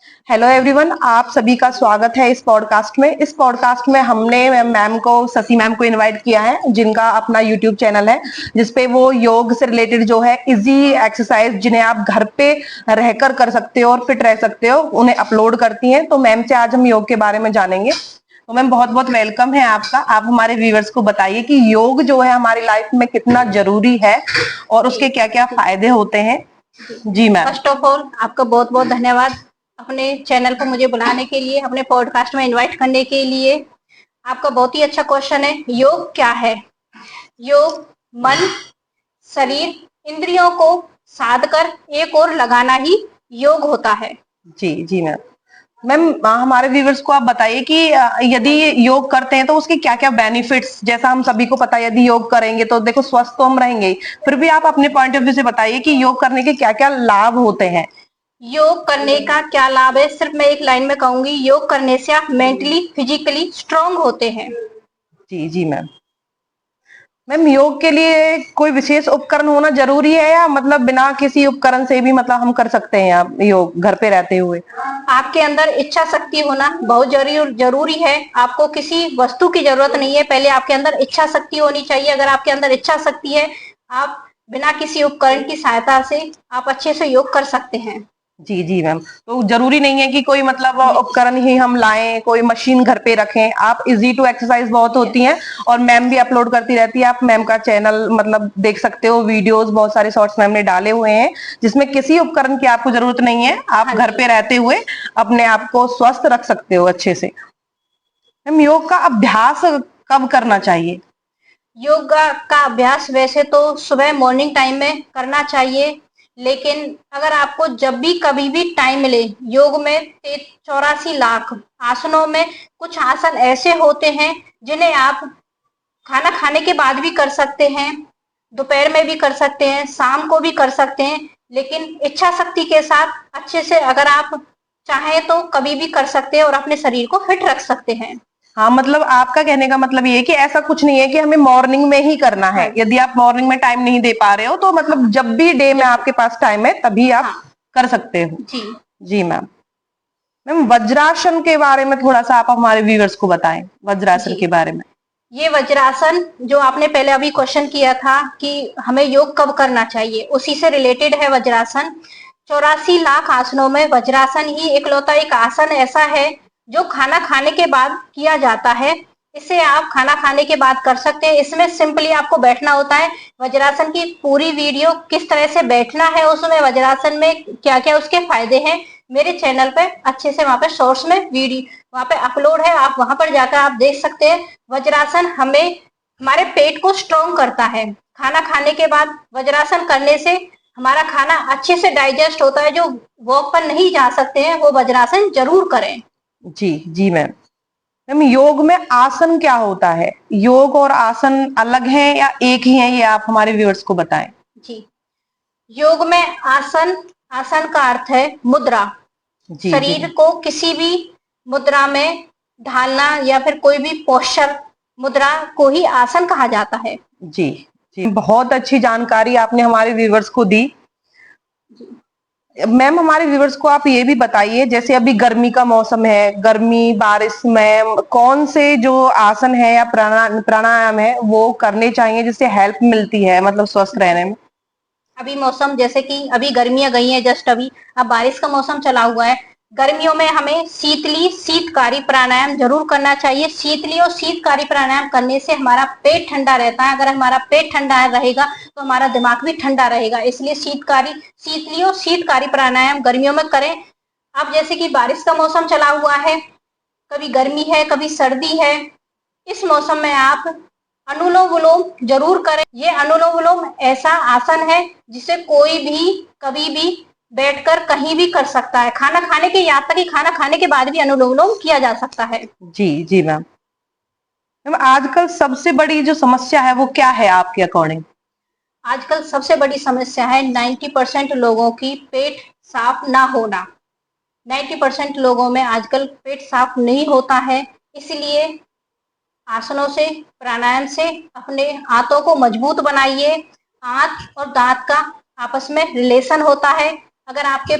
Hello everyone, आप सभी का स्वागत है इस पॉडकास्ट में। इस पॉडकास्ट में हमने मैम को, शशि मैम को इनवाइट किया है, जिनका अपना यूट्यूब चैनल है, जिसपे वो योग से रिलेटेड जो है इजी एक्सरसाइज, जिन्हें आप घर पे रहकर कर सकते हो और फिट रह सकते हो, उन्हें अपलोड करती हैं। तो मैम से आज हम योग के बारे में जानेंगे। तो मैम, बहुत बहुत वेलकम है आपका। आप हमारे व्यूअर्स को बताइए कि योग जो है हमारी लाइफ में कितना जरूरी है और उसके क्या क्या फायदे होते हैं। जी मैम। फर्स्ट ऑफ ऑल आपका बहुत बहुत धन्यवाद अपने चैनल को मुझे बुलाने के लिए, अपने पॉडकास्ट में इनवाइट करने के लिए। आपका बहुत ही अच्छा क्वेश्चन है। योग क्या है? योग मन, शरीर, इंद्रियों को साध कर एक और लगाना ही योग होता है। जी जी मैम। मैम, हमारे व्यूवर्स को आप बताइए कि यदि योग करते हैं तो उसके क्या क्या बेनिफिट्स, जैसा हम सभी को पता है यदि योग करेंगे तो देखो स्वस्थ तो हम रहेंगे, फिर भी आप अपने पॉइंट ऑफ व्यू से बताइए कि योग करने के क्या क्या लाभ होते हैं। योग करने का क्या लाभ है? सिर्फ मैं एक लाइन में कहूंगी, योग करने से आप मेंटली फिजिकली स्ट्रांग होते हैं। जी जी मैम। मैम, योग के लिए कोई विशेष उपकरण होना जरूरी है या मतलब बिना किसी उपकरण से भी मतलब हम कर सकते हैं आप योग घर पे रहते हुए? आपके अंदर इच्छा शक्ति होना बहुत जरूरी है। आपको किसी वस्तु की जरूरत नहीं है, पहले आपके अंदर इच्छा शक्ति होनी चाहिए। अगर आपके अंदर इच्छा शक्ति है, आप बिना किसी उपकरण की सहायता से आप अच्छे से योग कर सकते हैं। जी जी मैम। तो जरूरी नहीं है कि कोई मतलब उपकरण ही हम लाएं, कोई मशीन घर पे रखें। आप इजी टू एक्सरसाइज बहुत होती हैं और मैम भी अपलोड करती रहती है। आप मैम का चैनल मतलब देख सकते हो, वीडियोस बहुत सारे शॉर्ट्स मैम ने डाले हुए हैं जिसमें किसी उपकरण की आपको जरूरत नहीं है। आप घर पे रहते हुए अपने आप को स्वस्थ रख सकते हो अच्छे से। मैम, योग का अभ्यास कब करना चाहिए? योग का अभ्यास वैसे तो सुबह मॉर्निंग टाइम में करना चाहिए, लेकिन अगर आपको जब भी कभी भी टाइम मिले, योग में 84 लाख आसनों में कुछ आसन ऐसे होते हैं जिन्हें आप खाना खाने के बाद भी कर सकते हैं, दोपहर में भी कर सकते हैं, शाम को भी कर सकते हैं। लेकिन इच्छा शक्ति के साथ अच्छे से अगर आप चाहें तो कभी भी कर सकते हैं और अपने शरीर को फिट रख सकते हैं। हाँ, मतलब आपका कहने का मतलब ये है कि ऐसा कुछ नहीं है कि हमें मॉर्निंग में ही करना है। यदि आप मॉर्निंग में टाइम नहीं दे पा रहे हो तो मतलब जब भी डे में आपके पास टाइम है तभी आप कर सकते हो। जी जी मैम। मैम, वज्रासन के बारे में थोड़ा सा आप हमारे व्यूअर्स को बताएं, वज्रासन के बारे में। ये वज्रासन जो आपने पहले अभी क्वेश्चन किया था कि हमें योग कब करना चाहिए, उसी से रिलेटेड है वज्रासन। 84 लाख आसनों में वज्रासन ही इकलौता एक आसन ऐसा है जो खाना खाने के बाद किया जाता है। इसे आप खाना खाने के बाद कर सकते हैं। इसमें सिंपली आपको बैठना होता है। वज्रासन की पूरी वीडियो किस तरह से बैठना है, उसमें वज्रासन में क्या क्या उसके फायदे हैं, मेरे चैनल पे अच्छे से वहां पे शॉर्ट्स में वीडियो वहां पे अपलोड है। आप वहां पर जाकर आप देख सकते हैं। वज्रासन हमें हमारे पेट को स्ट्रॉन्ग करता है। खाना खाने के बाद वज्रासन करने से हमारा खाना अच्छे से डाइजेस्ट होता है। जो वॉक पर नहीं जा सकते हैं वो वज्रासन जरूर करें। जी जी मैम। मैम, योग में आसन क्या होता है? योग और आसन अलग हैं या एक ही हैं, ये आप हमारे व्यूअर्स को बताएं। जी, योग में आसन, आसन का अर्थ है मुद्रा। जी जी शरीर को किसी भी मुद्रा में ढालना या फिर कोई भी पोस्चर मुद्रा को ही आसन कहा जाता है। जी जी। बहुत अच्छी जानकारी आपने हमारे व्यूअर्स को दी। मैम, हमारे व्यूअर्स को आप ये भी बताइए, जैसे अभी गर्मी का मौसम है, गर्मी बारिश में कौन से जो आसन है या प्राणायाम है वो करने चाहिए जिससे हेल्प मिलती है मतलब स्वस्थ रहने में? अभी मौसम जैसे कि अभी गर्मियां गई हैं जस्ट अभी, अब बारिश का मौसम चला हुआ है। गर्मियों में हमें शीतली शीतकारी प्राणायाम जरूर करना चाहिए। शीतली और शीतकारी प्राणायाम करने से हमारा पेट ठंडा रहता है। अगर हमारा पेट ठंडा रहेगा तो हमारा दिमाग भी ठंडा रहेगा। इसलिए शीतली और शीतकारी प्राणायाम गर्मियों में करें। अब जैसे कि बारिश का मौसम चला हुआ है, कभी गर्मी है कभी सर्दी है, इस मौसम में आप अनुलोम विलोम जरूर करें। ये अनुलोम विलोम ऐसा आसन है जिसे कोई भी कभी भी बैठकर कहीं भी कर सकता है। खाना खाने के, यहाँ तक कि खाना खाने के बाद भी अनुलोम विलोम किया जा सकता है। जी जी मैम। मैम, आजकल सबसे बड़ी जो समस्या है वो क्या है आपके अकॉर्डिंग? आजकल सबसे बड़ी समस्या है 90% लोगों की पेट साफ ना होना। 90% लोगों में आजकल पेट साफ नहीं होता है। इसलिए आसनों से, प्राणायाम से अपने हाथों को मजबूत बनाइए। हाथ और दांत का आपस में रिलेशन होता है। अगर आपके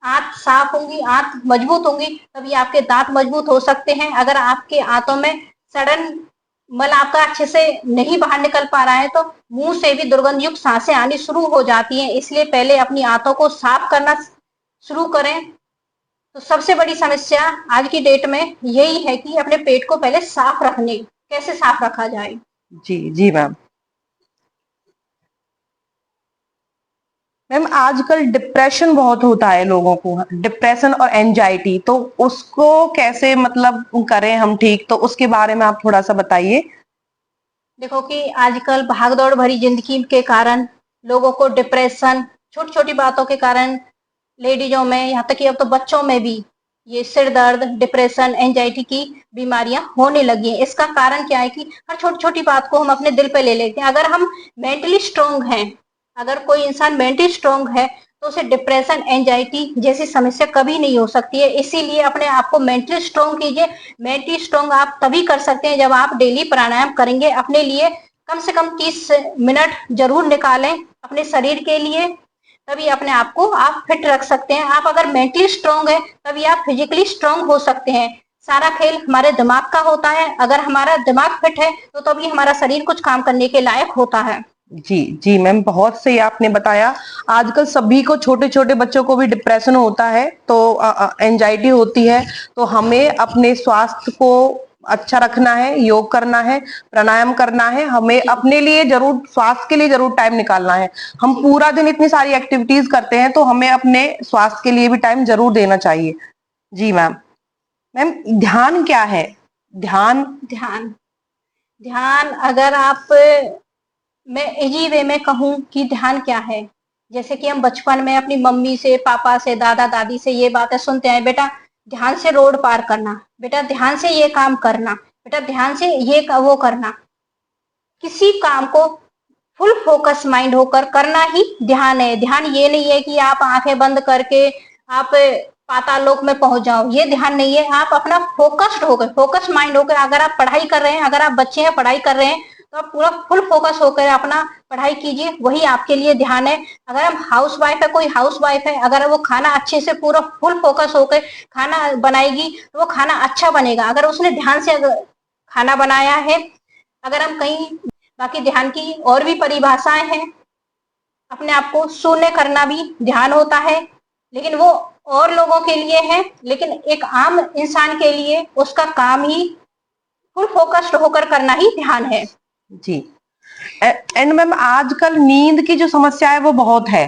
आंत साफ होंगी, आंत मजबूत होंगी, तभी आपके दांत मजबूत हो सकते हैं। अगर आपके आंतों में सडन मल आपका अच्छे से नहीं बाहर निकल पा रहा है तो मुंह से भी दुर्गंध युक्त सांसें आनी शुरू हो जाती हैं। इसलिए पहले अपनी आंतों को साफ करना शुरू करें। तो सबसे बड़ी समस्या आज की डेट में यही है कि अपने पेट को पहले साफ रखने, कैसे साफ रखा जाए। जी जी मैम। मैम आजकल डिप्रेशन बहुत होता है लोगों को, डिप्रेशन और एंजाइटी, तो उसको कैसे मतलब करें हम ठीक, तो उसके बारे में आप थोड़ा सा बताइए। देखो कि आजकल भागदौड़ भरी जिंदगी के कारण लोगों को डिप्रेशन, छोटी छोटी बातों के कारण लेडीजों में, यहाँ तक कि अब तो बच्चों में भी ये सिर दर्द, डिप्रेशन, एंजाइटी की बीमारियां होने लगी हैं। इसका कारण क्या है कि हर छोटी छोटी बात को हम अपने दिल पे ले लेते हैं। अगर हम मेंटली स्ट्रोंग हैं, अगर कोई इंसान मेंटली स्ट्रोंग है तो उसे डिप्रेशन, एंजाइटी जैसी समस्या कभी नहीं हो सकती है। इसीलिए अपने आप को मेंटली स्ट्रोंग कीजिए। मेंटली स्ट्रोंग आप तभी कर सकते हैं जब आप डेली प्राणायाम करेंगे। अपने लिए कम से कम 30 मिनट जरूर निकालें अपने शरीर के लिए, तभी अपने आप को आप फिट रख सकते हैं। आप अगर मेंटली स्ट्रोंग है तभी आप फिजिकली स्ट्रोंग हो सकते हैं। सारा खेल हमारे दिमाग का होता है। अगर हमारा दिमाग फिट है तो तभी हमारा शरीर कुछ काम करने के लायक होता है। जी जी मैम, बहुत सही आपने बताया। आजकल सभी को, छोटे छोटे बच्चों को भी डिप्रेशन होता है, तो एंजाइटी होती है, तो हमें अपने स्वास्थ्य को अच्छा रखना है, योग करना है, प्राणायाम करना है, हमें अपने लिए जरूर, स्वास्थ्य के लिए जरूर टाइम निकालना है। हम पूरा दिन इतनी सारी एक्टिविटीज करते हैं तो हमें अपने स्वास्थ्य के लिए भी टाइम जरूर देना चाहिए। जी मैम। मैम ध्यान क्या है? ध्यान ध्यान ध्यान अगर आप, मैं इजी वे में कहूँ कि ध्यान क्या है, जैसे कि हम बचपन में अपनी मम्मी से, पापा से, दादा दादी से ये बातें सुनते हैं, बेटा ध्यान से रोड पार करना, बेटा ध्यान से ये काम करना, बेटा ध्यान से ये वो करना। किसी काम को फुल फोकस माइंड होकर करना ही ध्यान है। ध्यान ये नहीं है कि आप आंखें बंद करके आप पाताल लोक में पहुंच जाओ, ये ध्यान नहीं है। आप अपना फोकस्ड होकर, फोकस माइंड होकर, अगर आप पढ़ाई कर रहे हैं, अगर आप बच्चे हैं पढ़ाई कर रहे हैं तो आप पूरा फुल फोकस होकर अपना पढ़ाई कीजिए, वही आपके लिए ध्यान है। अगर हम हाउस वाइफ है, कोई हाउस वाइफ है, अगर वो खाना अच्छे से पूरा फुल फोकस होकर खाना बनाएगी तो वो खाना अच्छा बनेगा, अगर उसने ध्यान से खाना बनाया है। अगर हम कहीं, बाकी ध्यान की और भी परिभाषाएं हैं। अपने आप को शून्य करना भी ध्यान होता है, लेकिन वो और लोगों के लिए है, लेकिन एक आम इंसान के लिए उसका काम ही फुल फोकस्ड होकर करना ही ध्यान है। जी। एंड मैम आजकल नींद की जो समस्या है वो बहुत है,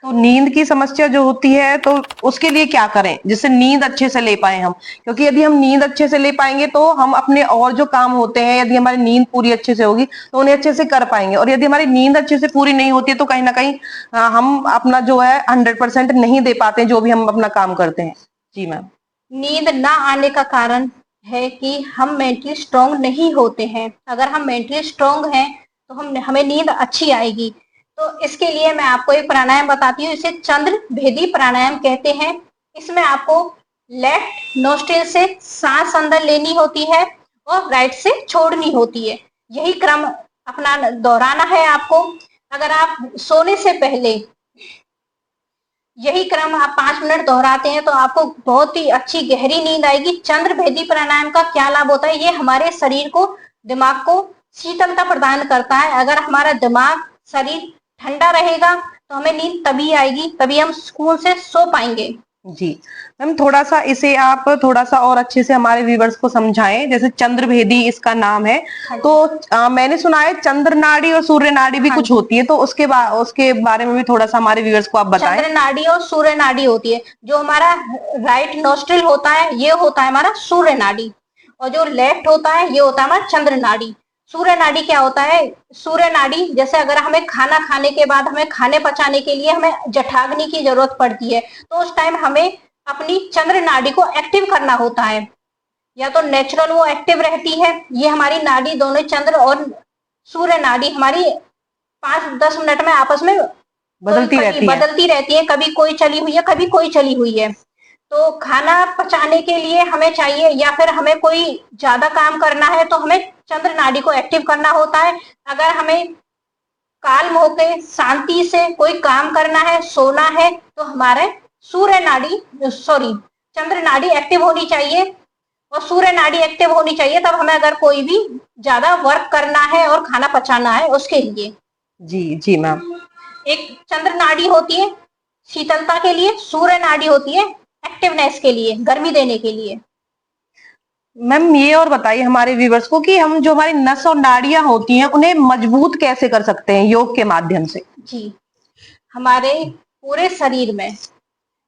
तो नींद की समस्या जो होती है तो उसके लिए क्या करें जिससे नींद अच्छे से ले पाए हम? क्योंकि यदि हम नींद अच्छे से ले पाएंगे तो हम अपने और जो काम होते हैं, यदि हमारी नींद पूरी अच्छे से होगी तो उन्हें अच्छे से कर पाएंगे, और यदि हमारी नींद अच्छे से पूरी नहीं होती है तो कहीं ना कहीं हम अपना जो है 100% नहीं दे पाते जो भी हम अपना काम करते हैं। जी मैम। नींद ना आने का कारण है कि हम मेंटली स्ट्रांग नहीं होते हैं। अगर हम मेंटली स्ट्रांग हैं तो हमें नींद अच्छी आएगी। तो इसके लिए मैं आपको एक प्राणायाम बताती हूँ, इसे चंद्र भेदी प्राणायाम कहते हैं। इसमें आपको लेफ्ट नोस्ट्रिल से सांस अंदर लेनी होती है और राइट से छोड़नी होती है। यही क्रम अपना दोहराना है आपको। अगर आप सोने से पहले यही क्रम आप 5 मिनट दोहराते हैं तो आपको बहुत ही अच्छी गहरी नींद आएगी। चंद्र भेदी प्राणायाम का क्या लाभ होता है, ये हमारे शरीर को, दिमाग को शीतलता प्रदान करता है। अगर हमारा दिमाग, शरीर ठंडा रहेगा तो हमें नींद तभी आएगी, तभी हम सुकून से सो पाएंगे। जी मैम, थोड़ा सा इसे आप थोड़ा सा और अच्छे से हमारे व्यूवर्स को समझाएं। जैसे चंद्र भेदी इसका नाम है, तो मैंने सुना है चंद्र नाड़ी और सूर्य नाड़ी भी कुछ होती है, तो उसके बारे में भी थोड़ा सा हमारे व्यूवर्स को आप बताएं। चंद्र नाड़ी और सूर्य नाड़ी होती है। जो हमारा राइट नोस्ट्रिल होता है ये होता है हमारा सूर्य नाड़ी, और जो लेफ्ट होता है ये होता है हमारा चंद्र नाड़ी। सूर्य नाड़ी क्या होता है? सूर्य नाड़ी, जैसे अगर हमें खाना खाने के बाद हमें खाने पचाने के लिए हमें जठराग्नि की जरूरत पड़ती है, तो उस टाइम हमें अपनी चंद्र नाड़ी को एक्टिव करना होता है। या तो नेचुरल वो एक्टिव रहती है, ये हमारी नाड़ी दोनों, चंद्र और सूर्य नाड़ी हमारी 5-10 मिनट में आपस में बदलती रहती है। कभी कोई चली हुई है, कभी कोई चली हुई है। तो खाना पचाने के लिए हमें चाहिए, या फिर हमें कोई ज्यादा काम करना है तो हमें चंद्र नाड़ी को एक्टिव करना होता है। अगर हमें काल्म होकर शांति से कोई काम करना है, सोना है, तो हमारे चंद्र नाड़ी एक्टिव होनी चाहिए और सूर्य नाड़ी एक्टिव होनी चाहिए, तब हमें अगर कोई भी ज्यादा वर्क करना है और खाना पचाना है उसके लिए। जी जी मैम। एक चंद्र नाड़ी होती है शीतलता के लिए, सूर्य नाड़ी होती है एक्टिवनेस के लिए, गर्मी देने के लिए। मैम ये और बताइए हमारे व्यूवर्स को कि हम जो हमारी नस और नाड़ियां होती हैं उन्हें मजबूत कैसे कर सकते हैं योग के माध्यम से? जी, हमारे पूरे शरीर में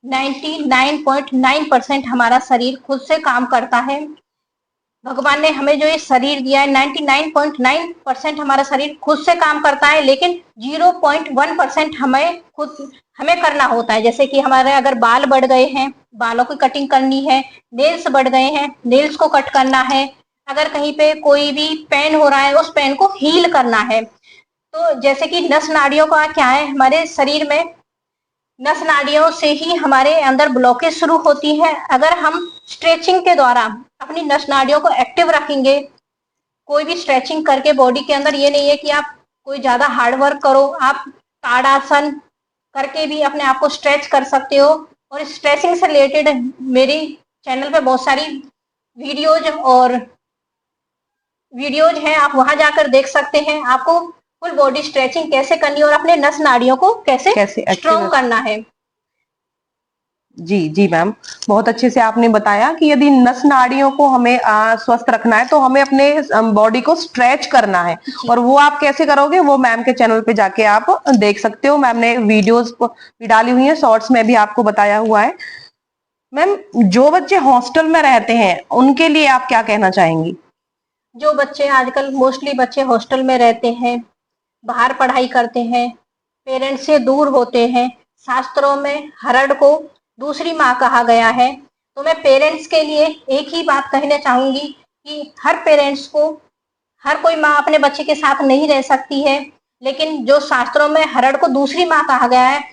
99.9% हमारा शरीर खुद से काम करता है। भगवान ने हमें जो ये शरीर दिया है 99.9% हमारा शरीर खुद से काम करता है, लेकिन 0.1% हमें करना होता है। जैसे कि हमारे अगर बाल बढ़ गए हैं, बालों की कटिंग करनी है, नेल्स बढ़ गए हैं, नेल्स को कट करना है, अगर कहीं पे कोई भी पेन हो रहा है उस पेन को हील करना है। तो जैसे कि नस नाड़ियों का क्या है, हमारे शरीर में नस नाड़ियों से ही हमारे अंदर ब्लॉकेज शुरू होती है। अगर हम स्ट्रेचिंग के द्वारा अपनी नस नाड़ियों को एक्टिव रखेंगे, कोई भी स्ट्रेचिंग करके बॉडी के अंदर, ये नहीं है कि आप कोई ज्यादा हार्ड वर्क करो, आप ताड़ासन करके भी अपने आप को स्ट्रेच कर सकते हो। और स्ट्रेचिंग से रिलेटेड मेरी चैनल पे बहुत सारी वीडियोज हैं, आप वहां जाकर देख सकते हैं। आपको फुल बॉडी स्ट्रेचिंग कैसे करनी है और अपने नस नाड़ियों को कैसे स्ट्रॉन्ग करना है। जी जी मैम, बहुत अच्छे से आपने बताया कि यदि नस नाड़ियों को हमें स्वस्थ रखना है तो हमें अपने बॉडी को स्ट्रेच करना है। और वो आप कैसे करोगे वो मैम के चैनल पे जाके आप देख सकते हो। मैम ने वीडियोस भी डाली हुई है, शॉर्ट्स में भी आपको बताया हुआ है। मैम जो बच्चे हॉस्टल में रहते हैं उनके लिए आप क्या कहना चाहेंगी? जो बच्चे आजकल मोस्टली बच्चे हॉस्टल में रहते हैं, बाहर पढ़ाई करते हैं, पेरेंट्स से दूर होते हैं, शास्त्रों में हरड़ को दूसरी माँ कहा गया है। तो मैं पेरेंट्स के लिए एक ही बात कहना चाहूंगी कि हर कोई माँ अपने बच्चे के साथ नहीं रह सकती है, लेकिन जो शास्त्रों में हरड़ को दूसरी माँ कहा गया है,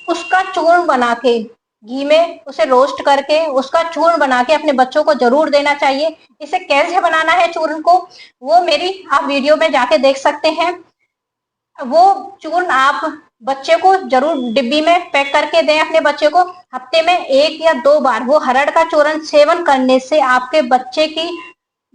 उसका चूर्ण बना के घी में उसे रोस्ट करके उसका चूर्ण बना के अपने बच्चों को जरूर देना चाहिए। इसे कैसे बनाना है चूर्ण को, वो मेरी आप वीडियो में जाके देख सकते हैं। वो चूर्ण आप बच्चे को जरूर डिब्बी में पैक करके दें अपने बच्चे को। हफ्ते में 1 या 2 बार वो हरड़ का चूर्ण सेवन करने से आपके बच्चे की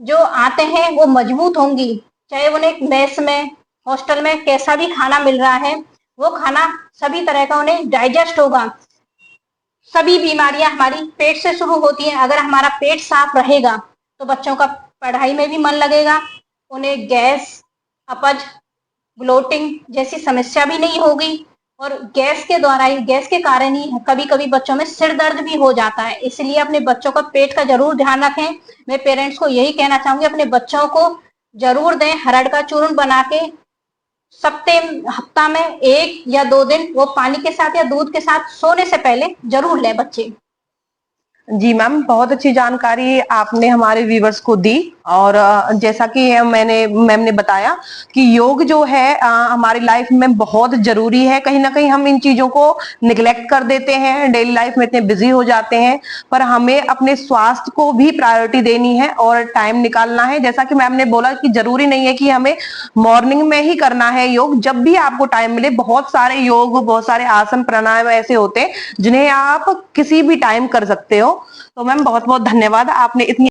जो आते हैं वो मजबूत होंगी। चाहे उन्हें मेस में, हॉस्टल में कैसा भी खाना मिल रहा है, वो खाना सभी तरह का उन्हें डाइजेस्ट होगा। सभी बीमारियां हमारी पेट से शुरू होती हैं। अगर हमारा पेट साफ रहेगा तो बच्चों का पढ़ाई में भी मन लगेगा, उन्हें गैस, अपच, ब्लोटिंग जैसी समस्या भी नहीं होगी। और गैस के कारण ही कभी कभी बच्चों में सिर दर्द भी हो जाता है। इसलिए अपने बच्चों का पेट का जरूर ध्यान रखें। मैं पेरेंट्स को यही कहना चाहूंगी, अपने बच्चों को जरूर दें हरड़ का चूर्ण बना के। हफ्ता में 1 या 2 दिन वो पानी के साथ या दूध के साथ सोने से पहले जरूर लें बच्चे। जी मैम, बहुत अच्छी जानकारी आपने हमारे व्यूवर्स को दी। और जैसा कि मैम ने बताया कि योग जो है हमारी लाइफ में बहुत जरूरी है। कहीं ना कहीं हम इन चीजों को निगलेक्ट कर देते हैं, डेली लाइफ में इतने बिजी हो जाते हैं, पर हमें अपने स्वास्थ्य को भी प्रायोरिटी देनी है और टाइम निकालना है। जैसा कि मैम ने बोला कि जरूरी नहीं है कि हमें मॉर्निंग में ही करना है योग, जब भी आपको टाइम मिले। बहुत सारे योग, बहुत सारे आसन प्राणायाम ऐसे होते हैं जिन्हें आप किसी भी टाइम कर सकते हो। तो मैम बहुत बहुत धन्यवाद, आपने इतनी